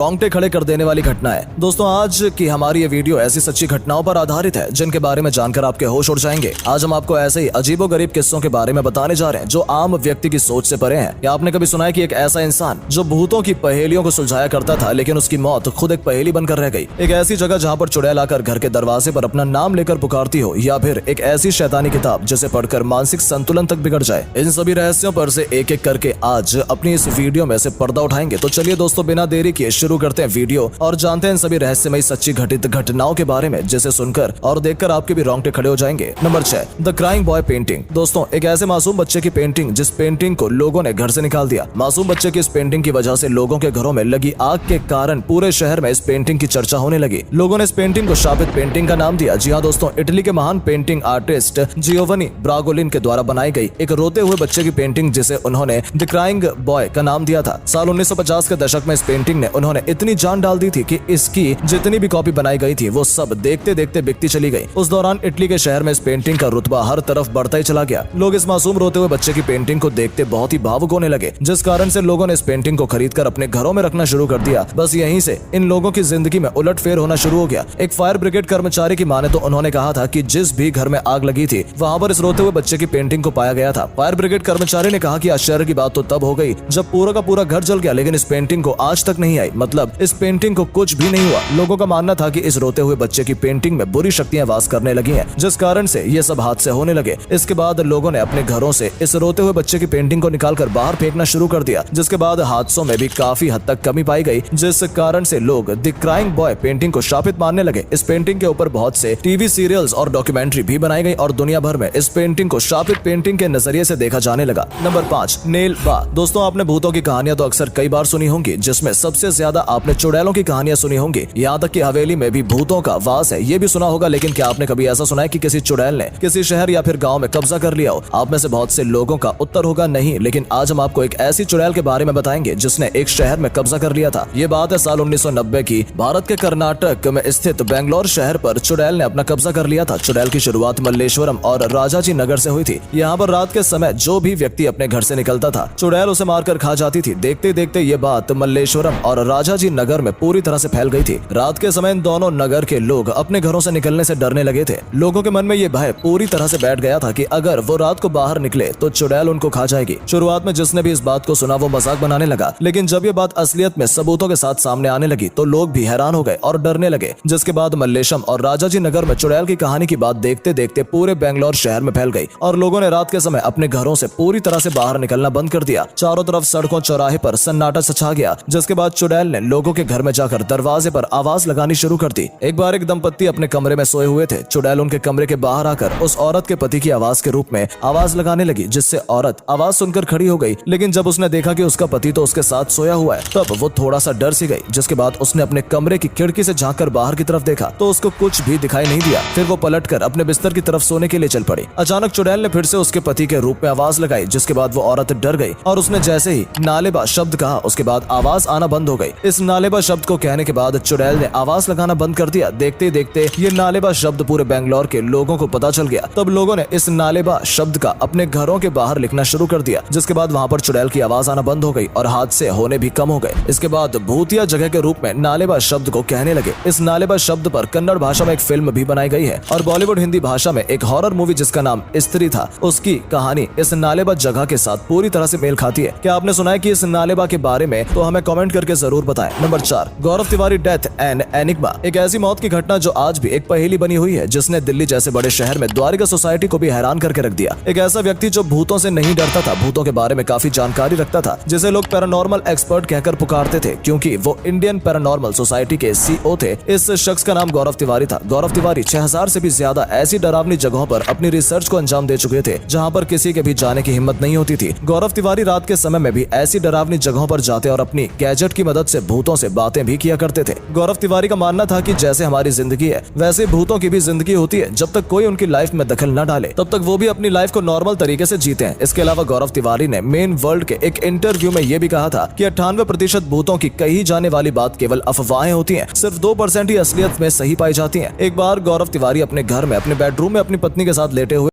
रोंगटे खड़े कर देने वाली घटना है। दोस्तों आज की हमारी ये वीडियो ऐसी सच्ची घटनाओं पर आधारित है जिनके बारे में जानकर आपके होश उड़ जाएंगे। आज हम आपको ऐसे ही अजीबोगरीब किस्सों के बारे में बताने जा रहे हैं जो आम व्यक्ति की सोच से परे हैं। क्या आपने कभी सुना है कि एक ऐसा इंसान जो भूतों की पहेलियों को सुलझाया करता था लेकिन उसकी मौत खुद एक पहेली बनकर रह गई। एक ऐसी जगह जहाँ पर चुड़ैल आकर घर के दरवाजे पर अपना नाम लेकर पुकारती हो, या फिर एक ऐसी शैतानी किताब जिसे पढ़कर मानसिक संतुलन तक बिगड़ जाए। इन सभी रहस्यों पर से एक एक करके आज अपनी इस वीडियो में से पर्दा उठाएंगे। तो चलिए दोस्तों बिना देरी किए शुरू करते हैं वीडियो और जानते हैं इन सभी रहस्यमयी सच्ची घटित घटनाओं के बारे में जिसे सुनकर और देखकर आपके भी रोंगटे खड़े हो जाएंगे। Number 6, the crying boy painting. दोस्तों एक ऐसे मासूम बच्चे की पेंटिंग जिस पेंटिंग को लोगों ने घर से निकाल दिया। मासूम बच्चे की इस पेंटिंग की वजह से लोगों के घरों में लगी आग के कारण पूरे शहर में इस पेंटिंग की चर्चा होने लगी। लोगों ने इस पेंटिंग को शापित पेंटिंग का नाम दिया। जी हाँ दोस्तों, इटली के महान पेंटिंग आर्टिस्ट जियोवनी ब्रागोलिन के द्वारा बनाई गई एक रोते हुए बच्चे की पेंटिंग जिसे उन्होंने द क्राइंग बॉय का नाम दिया था। साल 1950 के दशक में इस पेंटिंग ने उन्होंने इतनी जान डाल दी थी कि इसकी जितनी भी कॉपी बनाई गई थी वो सब देखते देखते बिकती चली गई। उस दौरान इटली के शहर में इस पेंटिंग का रुतबा हर तरफ बढ़ता ही चला गया। लोग इस मासूम रोते हुए बच्चे की पेंटिंग को देखते बहुत ही भावुक होने लगे, जिस कारण से लोगों ने इस पेंटिंग को खरीदकर अपने घरों में रखना शुरू कर दिया। बस यहीं से इन लोगों की जिंदगी में उलटफेर होना शुरू हो गया। एक फायर ब्रिगेड कर्मचारी की माने तो उन्होंने कहा था कि जिस भी घर में आग लगी थी वहां पर इस रोते हुए बच्चे की पेंटिंग को पाया गया था। फायर ब्रिगेड कर्मचारी ने कहा कि आश्चर्य की बात तो तब हो गई जब पूरा का पूरा घर जल गया, लेकिन इस पेंटिंग को आज तक नहीं आई, मतलब इस पेंटिंग को कुछ भी नहीं हुआ। लोगों का मानना था कि इस रोते हुए बच्चे की पेंटिंग में बुरी शक्तियां वास करने लगी हैं, जिस कारण से ये सब हादसे होने लगे। इसके बाद लोगों ने अपने घरों से इस रोते हुए बच्चे की पेंटिंग को निकालकर बाहर फेंकना शुरू कर दिया, जिसके बाद हादसों में भी काफी हद तक कमी पाई गई, जिस कारण से लोग द क्राइंग बॉय पेंटिंग को शापित मानने लगे। इस पेंटिंग के ऊपर बहुत से टीवी सीरियल्स और डॉक्यूमेंट्री भी बनाई गई और दुनिया भर में इस पेंटिंग को शापित पेंटिंग के नजरिए से देखा जाने लगा। नंबर 5, नेल बा। दोस्तों आपने भूतों की कहानियां तो अक्सर कई बार सुनी होंगी, जिसमें सबसे ज्यादा आपने चुड़ैलों की कहानियां सुनी होंगी। यहाँ तक कि हवेली में भी भूतों का वास है, ये भी सुना होगा। लेकिन क्या आपने कभी ऐसा सुना है कि किसी चुड़ैल ने किसी शहर या फिर गांव में कब्जा कर लिया हो? आप में से बहुत से लोगों का उत्तर होगा नहीं, लेकिन आज हम आपको एक ऐसी चुड़ैल के बारे में बताएंगे जिसने एक शहर में कब्जा कर लिया था। ये बात है साल 1990 की। भारत के कर्नाटक में स्थित बेंगलोर शहर पर चुड़ैल ने अपना कब्जा कर लिया था। चुड़ैल की शुरुआत मल्लेश्वरम और राजाजी नगर से हुई थी। यहाँ पर रात के समय जो भी व्यक्ति अपने घर से निकलता था चुड़ैल उसे मारकर खा जाती थी। देखते देखते ये बात मल्लेश्वरम और राजाजी नगर में पूरी तरह से फैल गई थी। रात के समय इन दोनों नगर के लोग अपने घरों से निकलने से डरने लगे थे। लोगों के मन में ये भय पूरी तरह से बैठ गया था कि अगर वो रात को बाहर निकले तो चुड़ैल उनको खा जाएगी। शुरुआत में जिसने भी इस बात को सुना वो मजाक बनाने लगा, लेकिन जब ये बात असलियत में सबूतों के साथ सामने आने लगी तो लोग भी हैरान हो गए और डरने लगे। जिसके बाद मल्लेशम और राजाजी नगर में चुड़ैल की कहानी की बात देखते देखते पूरे बेंगलोर शहर में फैल गई और लोगों ने रात के समय अपने घरों से पूरी तरह से बाहर निकलना बंद कर दिया। चारों तरफ सड़कों चौराहे पर सन्नाटा छा गया। जिसके बाद चुड़ैल ने लोगों के घर में जाकर दरवाजे पर आवाज लगानी शुरू कर दी। एक बार एक दंपत्ति अपने कमरे में सोए हुए थे। चुड़ैल उनके कमरे के बाहर आकर उस औरत के पति की आवाज के रूप में आवाज लगाने लगी, जिससे औरत आवाज सुनकर खड़ी हो गई। लेकिन जब उसने देखा कि उसका पति तो उसके साथ सोया हुआ है तब वो थोड़ा सा डर सी गई। जिसके बाद उसने अपने कमरे की खिड़की से झांककर बाहर की तरफ देखा तो उसको कुछ भी दिखाई नहीं दिया। फिर वो पलटकर अपने बिस्तर की तरफ सोने के लिए चल पड़ी। अचानक चुड़ैल ने फिर से उसके पति के रूप में आवाज लगाई, जिसके बाद वो औरत डर गई और उसने जैसे ही नालेबा शब्द कहा उसके बाद आवाज आना बंद हो गई। इस नालेबा शब्द को कहने के बाद चुड़ैल ने आवाज लगाना बंद कर दिया। देखते देखते ये नालेबा शब्द पूरे बेंगलोर के लोगों को पता चल गया। तब लोगों ने इस नालेबा शब्द का अपने घरों के बाहर लिखना शुरू कर दिया। जिसके बाद वहां पर चुड़ैल की आवाज आना बंद हो गई और हादसे होने भी कम हो गए। इसके बाद भूतिया जगह के रूप में नालेबा शब्द को कहने लगे। इस नालेबा शब्द पर कन्नड़ भाषा में एक फिल्म भी बनाई गई है और बॉलीवुड हिंदी भाषा में एक हॉरर मूवी जिसका नाम स्त्री था, उसकी कहानी इस नालेबा जगह के साथ पूरी तरह से मेल खाती है। क्या आपने सुना है कि इस नालेबा के बारे में? तो हमें कमेंट करके जरूर बताएं। Number 4, Gaurav Tiwari death and enigma. एक ऐसी मौत की घटना जो आज भी एक पहेली बनी हुई है, जिसने दिल्ली जैसे बड़े शहर में द्वारिका सोसाइटी को भी हैरान करके रख दिया। एक ऐसा व्यक्ति जो भूतों से नहीं डरता था, भूतों के बारे में काफी जानकारी रखता था, जिसे लोग पैरानॉर्मल एक्सपर्ट कहकर पुकारते थे क्योंकि वो इंडियन पैरानॉर्मल सोसाइटी के सीईओ थे। इस शख्स का नाम गौरव तिवारी था। गौरव तिवारी 6000 से भी ज्यादा ऐसी डरावनी जगहों पर अपनी रिसर्च को अंजाम दे चुके थे जहाँ पर किसी के भी जाने की हिम्मत नहीं होती थी। गौरव तिवारी रात के समय में भी ऐसी डरावनी जगहों पर जाते और अपनी गैजेट की मदद से भूतों से बातें भी किया करते थे। गौरव तिवारी का मानना था कि जैसे हमारी जिंदगी है वैसे भूतों की भी जिंदगी होती है। जब तक कोई उनकी लाइफ में दखल न डाले तब तक वो भी अपनी लाइफ को नॉर्मल तरीके से जीते हैं। इसके अलावा गौरव तिवारी ने मेन वर्ल्ड के एक इंटरव्यू में ये भी कहा था कि 98% भूतों की कही जाने वाली बात केवल अफवाहें होती हैं, सिर्फ 2% ही असलियत में सही पाई जाती हैं। एक बार गौरव तिवारी अपने घर में अपने बेडरूम में अपनी पत्नी के साथ लेटे हुए